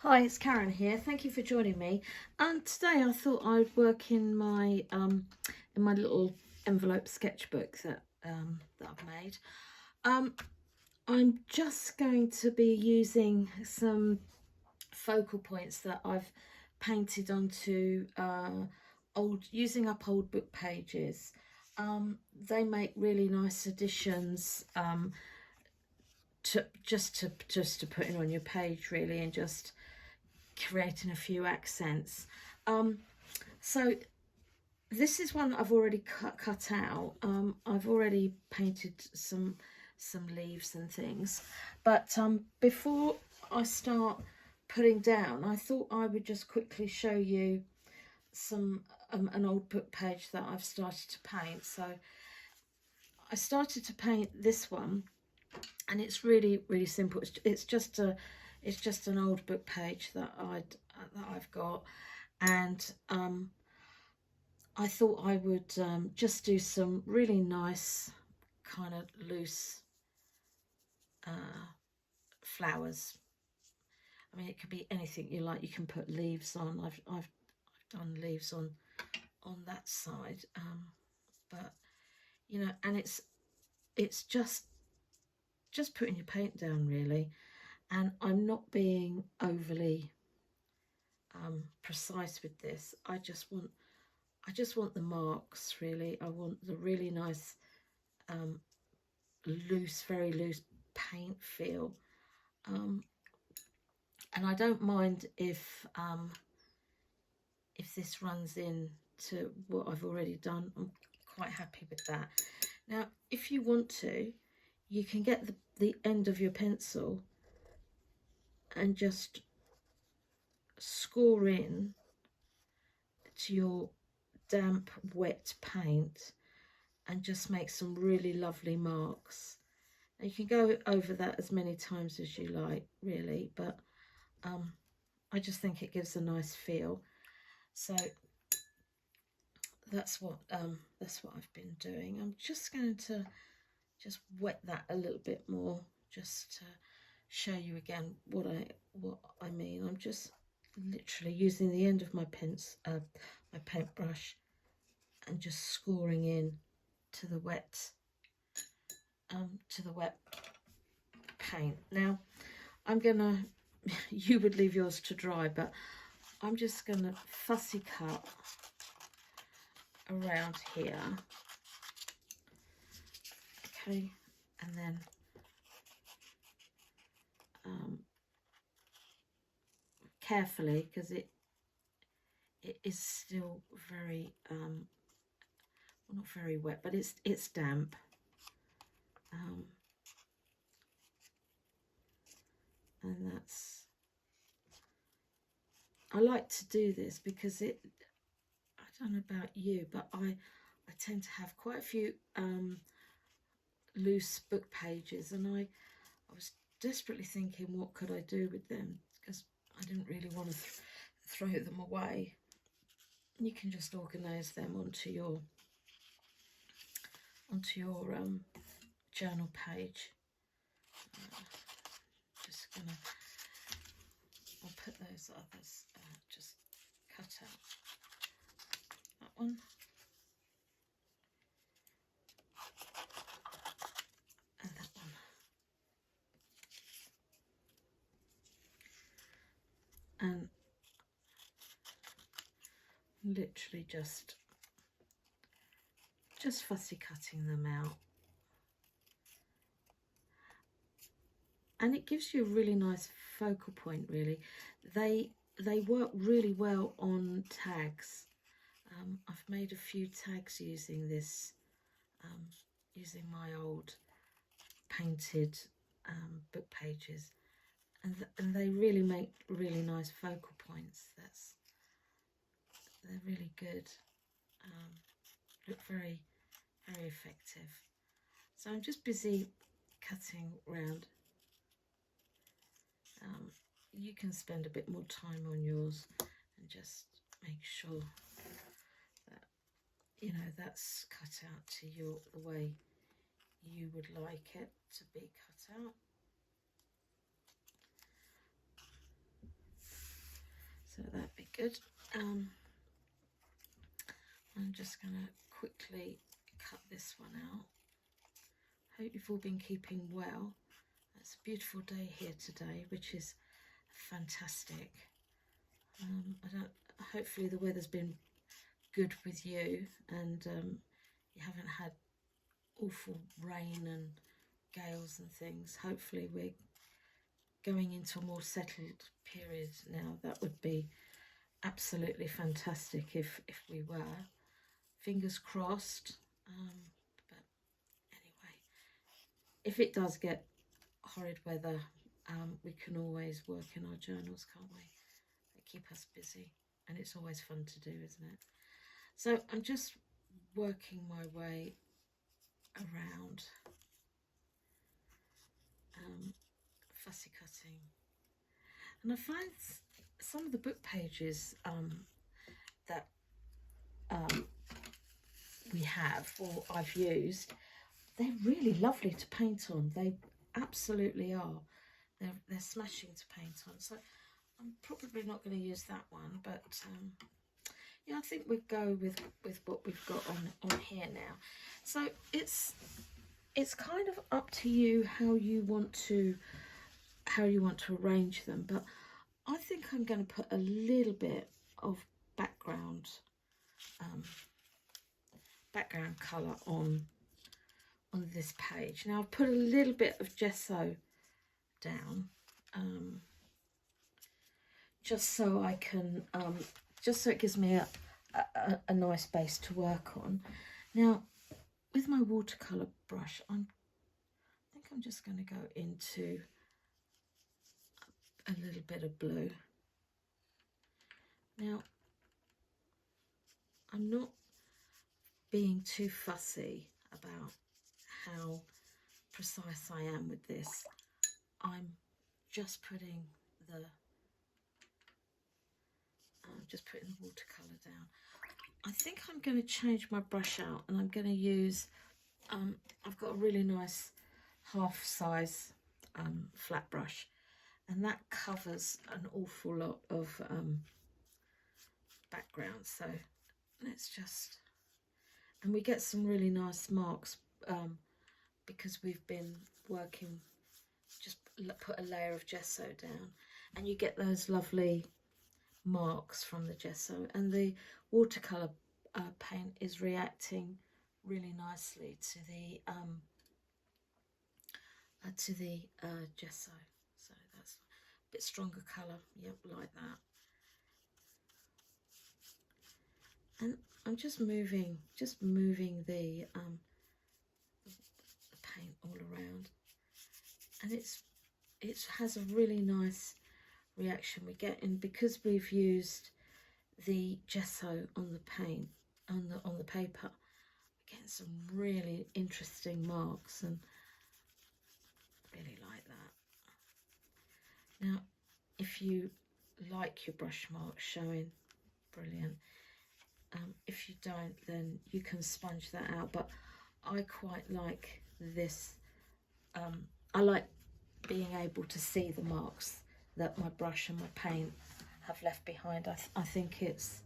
Hi, it's Karen here. Thank you for joining me. And today I thought I'd work in my little envelope sketchbook that I've made. I'm just going to be using some focal points that I've painted onto using up old book pages. They make really nice additions to putting on your page, really, and just creating a few accents. So this is one that I've already cut out. I've already painted some leaves and things, but before I start putting down, I thought I would just quickly show you an old book page that I've started to paint. So I started to paint this one, and it's really simple. It's just an old book page that I've got, and I thought I would just do some really nice kind of loose flowers. I mean, it could be anything you like. You can put leaves on. I've done leaves on that side, but you know, and it's just putting your paint down, really. And I'm not being overly precise with this. I just want the marks, really. I want the really nice very loose paint feel, and I don't mind if this runs into what I've already done. I'm quite happy with that. Now, if you want to, you can get the end of your pencil and just score in to your damp, wet paint and just make some really lovely marks. Now, you can go over that as many times as you like, really, but I just think it gives a nice feel. So that's what I've been doing. I'm just going to wet that a little bit more, just to show you again what I mean. I'm just literally using the end of my paintbrush and just scoring in to the wet paint. Now I'm gonna you would leave yours to dry, but I'm just gonna fussy cut around here, okay, and then carefully, because it is still very well, not very wet, but it's damp. And I like to do this because I don't know about you, but I tend to have quite a few loose book pages, and I was desperately thinking, what could I do with them, because I didn't really want to throw them away. You can just organise them onto your journal page. Just gonna, I'll put those others, just cut out that one, and that one, and literally just fussy cutting them out. And it gives you a really nice focal point, really. They work really well on tags. I've made a few tags using this, using my old painted book pages, and they really make really nice focal points. They're really good. Look very effective. So I'm just busy cutting round. You can spend a bit more time on yours and just make sure that, you know, that's cut out to the way you would like it to be cut out. good. I'm just going to quickly cut this one out. Hope you've all been keeping well. It's a beautiful day here today, which is fantastic. Hopefully the weather's been good with you, and you haven't had awful rain and gales and things. Hopefully we're going into a more settled period now. That would be absolutely fantastic if we were. Fingers crossed. But anyway, if it does get horrid weather, we can always work in our journals, can't we? They keep us busy, and it's always fun to do, isn't it? So I'm just working my way around, fussy cutting, and I find some of the book pages that we have, or I've used, they're really lovely to paint on. They absolutely are. They're smashing to paint on. So I'm probably not going to use that one, but yeah, I think we'll go with what we've got on here now. So it's kind of up to you how you want to arrange them, but I think I'm going to put a little bit of background colour on this page. Now I've put a little bit of gesso down, just so I can, just so it gives me a nice base to work on. Now with my watercolour brush, I think I'm just going to go into a little bit of blue. Now I'm not being too fussy about how precise I am with this. I'm just putting the watercolour down. I think I'm going to change my brush out, and I'm going to use I've got a really nice half size flat brush, and that covers an awful lot of background. So let's just, and we get some really nice marks because we've been working, just put a layer of gesso down, and you get those lovely marks from the gesso, and the watercolour paint is reacting really nicely to the gesso. So that's a bit stronger colour, yep, like that. And I'm just moving the paint all around, and it has a really nice reaction we get in, because we've used the gesso on the paint, on the paper. We're getting some really interesting marks, and really like that. Now if you like your brush marks showing, brilliant. If you don't, then you can sponge that out, but I quite like this. I like being able to see the marks that my brush and my paint have left behind. I think it's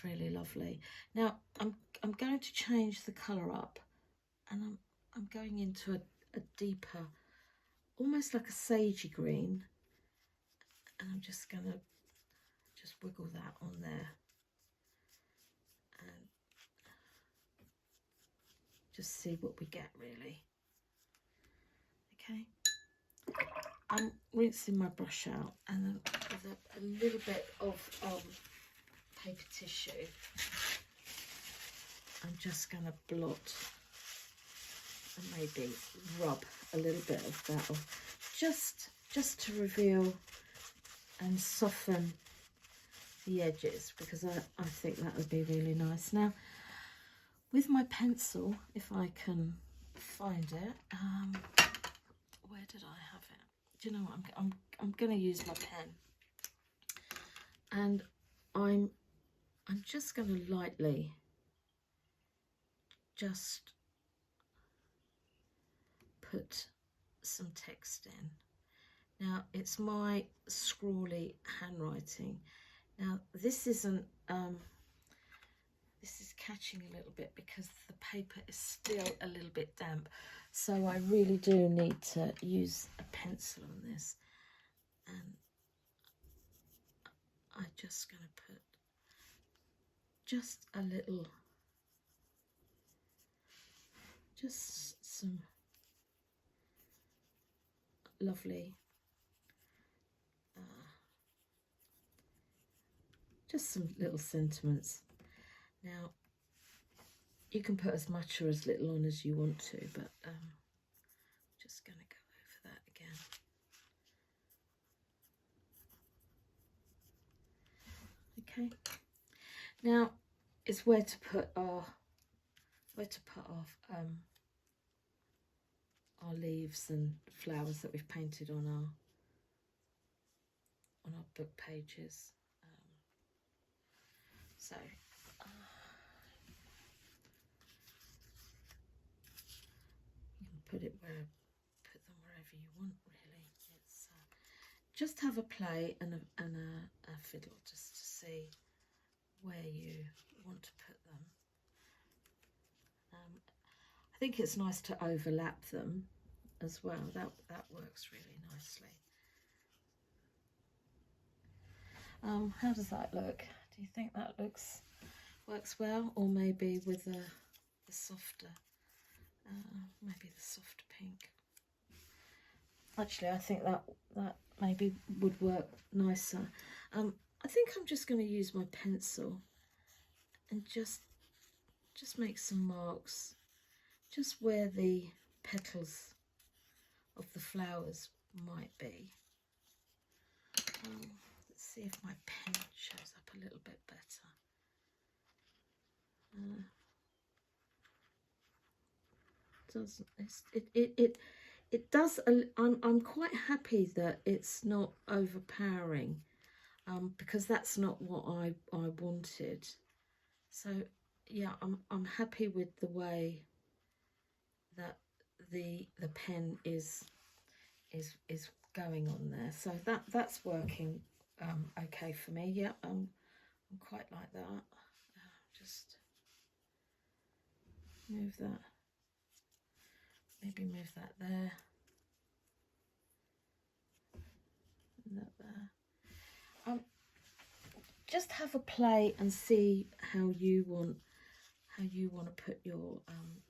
really lovely. Now I'm going to change the colour up, and I'm going into a deeper, almost like a sagey green, and I'm just going to just wiggle that on there and just see what we get, really. Okay, I'm rinsing my brush out, and then with a little bit of paper tissue, I'm just going to blot and maybe rub a little bit of that off, just to reveal and soften the edges, because I think that would be really nice. Now with my pencil, if I can find it, where did I have it? Do you know what, I'm going to use my pen, and I'm just going to lightly just put some text in. Now it's my scrawly handwriting. Now this isn't, this is catching a little bit because the paper is still a little bit damp. So I really do need to use a pencil on this. And I'm just going to put just a little, just some lovely, just some little sentiments. Now, you can put as much or as little on as you want to, but just going to go over that again. Okay. Now is where to put our leaves and flowers that we've painted on our book pages. So you can put them wherever you want, really. It's just have a play and a fiddle just to see where you want to put them. I think it's nice to overlap them as well. That works really nicely. How does that look? Do you think that works well, or maybe with the softer, maybe the softer pink? Actually, I think that maybe would work nicer. I think I'm just going to use my pencil and just make some marks, just where the petals of the flowers might be. Let's see if my pen shows up a little bit better. It does. I'm quite happy that it's not overpowering, because that's not what I wanted. So yeah, I'm happy with the way that the pen is going on there. So that's working okay for me. Yeah, I'm quite like that. Just move that. Maybe move that there. And that there. Just have a play and see how you want to put your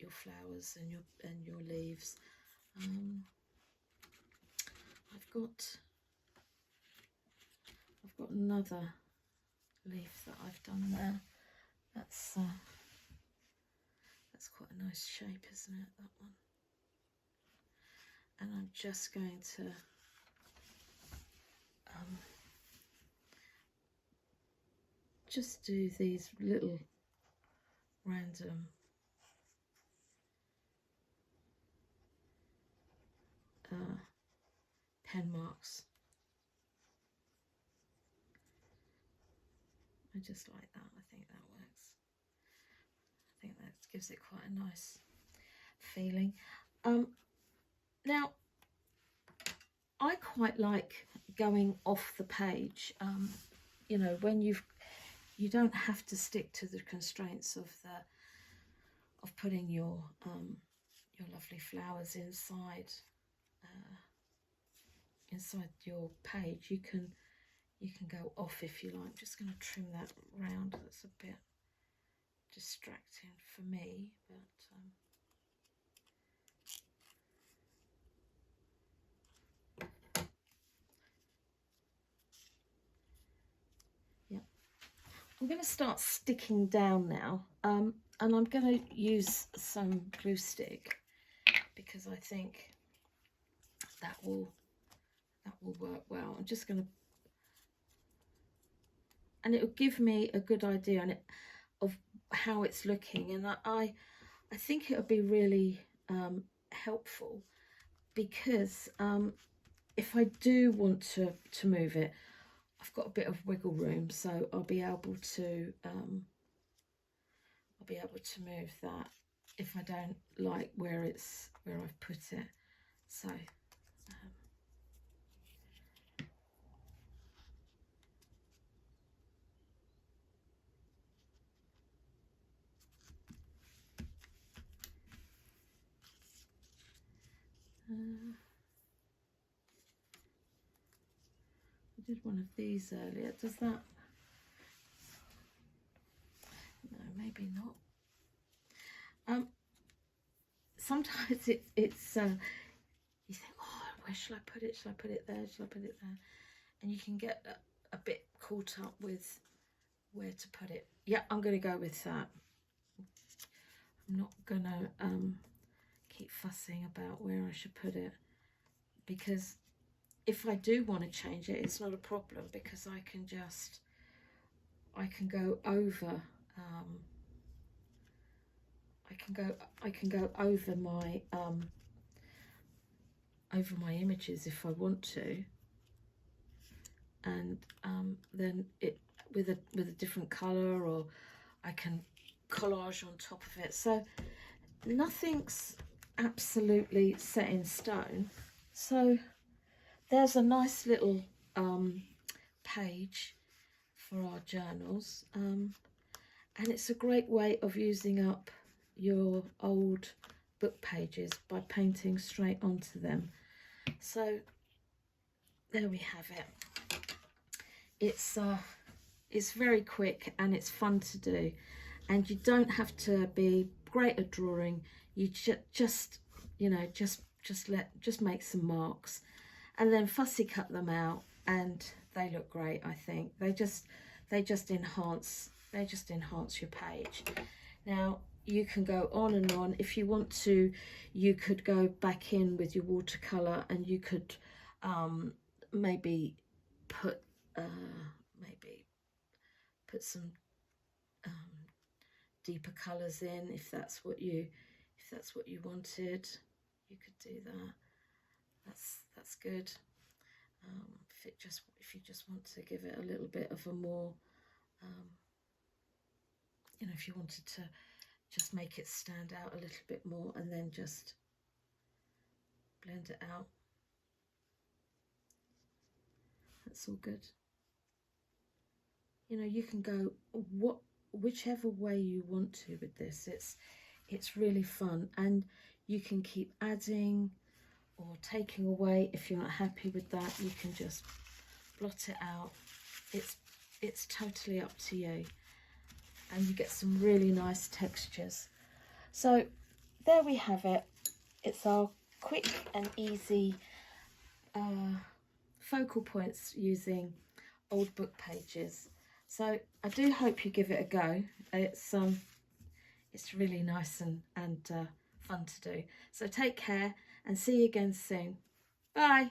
flowers and your leaves. I've got another leaf that I've done there. That's quite a nice shape, isn't it, that one? And I'm just going to just do these little random pen marks. I just like that. I think that works. I think that gives it quite a nice feeling. Now, I quite like going off the page. You know, when you don't have to stick to the constraints of putting your lovely flowers inside your page. You can go off if you like. I'm just going to trim that round. That's a bit distracting for me, but yeah, I'm going to start sticking down now, and I'm going to use some glue stick because I think that will work well. I'm just going to, and it will give me a good idea of how it's looking, and I think it would be really helpful, because if I do want to move it, I've got a bit of wiggle room, so I'll be able to move that if I don't like where I've put it. So I did one of these earlier. Does that? No, maybe not. Sometimes it's you think, oh, where shall I put it? Shall I put it there? Shall I put it there? And you can get a bit caught up with where to put it. Yeah, I'm going to go with that. I'm not going to keep fussing about where I should put it, because if I do want to change it, it's not a problem, because I can go over I can go over my images if I want to, and then it with a different color, or I can collage on top of it. So nothing's absolutely set in stone. So there's a nice little page for our journals, and it's a great way of using up your old book pages by painting straight onto them. So there we have it. It's very quick and it's fun to do, and you don't have to be great at drawing. You just make some marks and then fussy cut them out, and they look great. I think they just enhance your page. Now you can go on and on. If you want to, you could go back in with your watercolour, and you could maybe put some deeper colours in, if that's what you wanted. You could do that. That's good. If you just want to give it a little bit of a more, if you wanted to just make it stand out a little bit more, and then just blend it out. That's all good. You can go whichever way you want to with this. It's really fun, and you can keep adding or taking away. If you're not happy with that, you can just blot it out. It's totally up to you, and you get some really nice textures. So there we have it. It's our quick and easy focal points using old book pages. So I do hope you give it a go. It's really nice and fun to do. So take care, and see you again soon. Bye.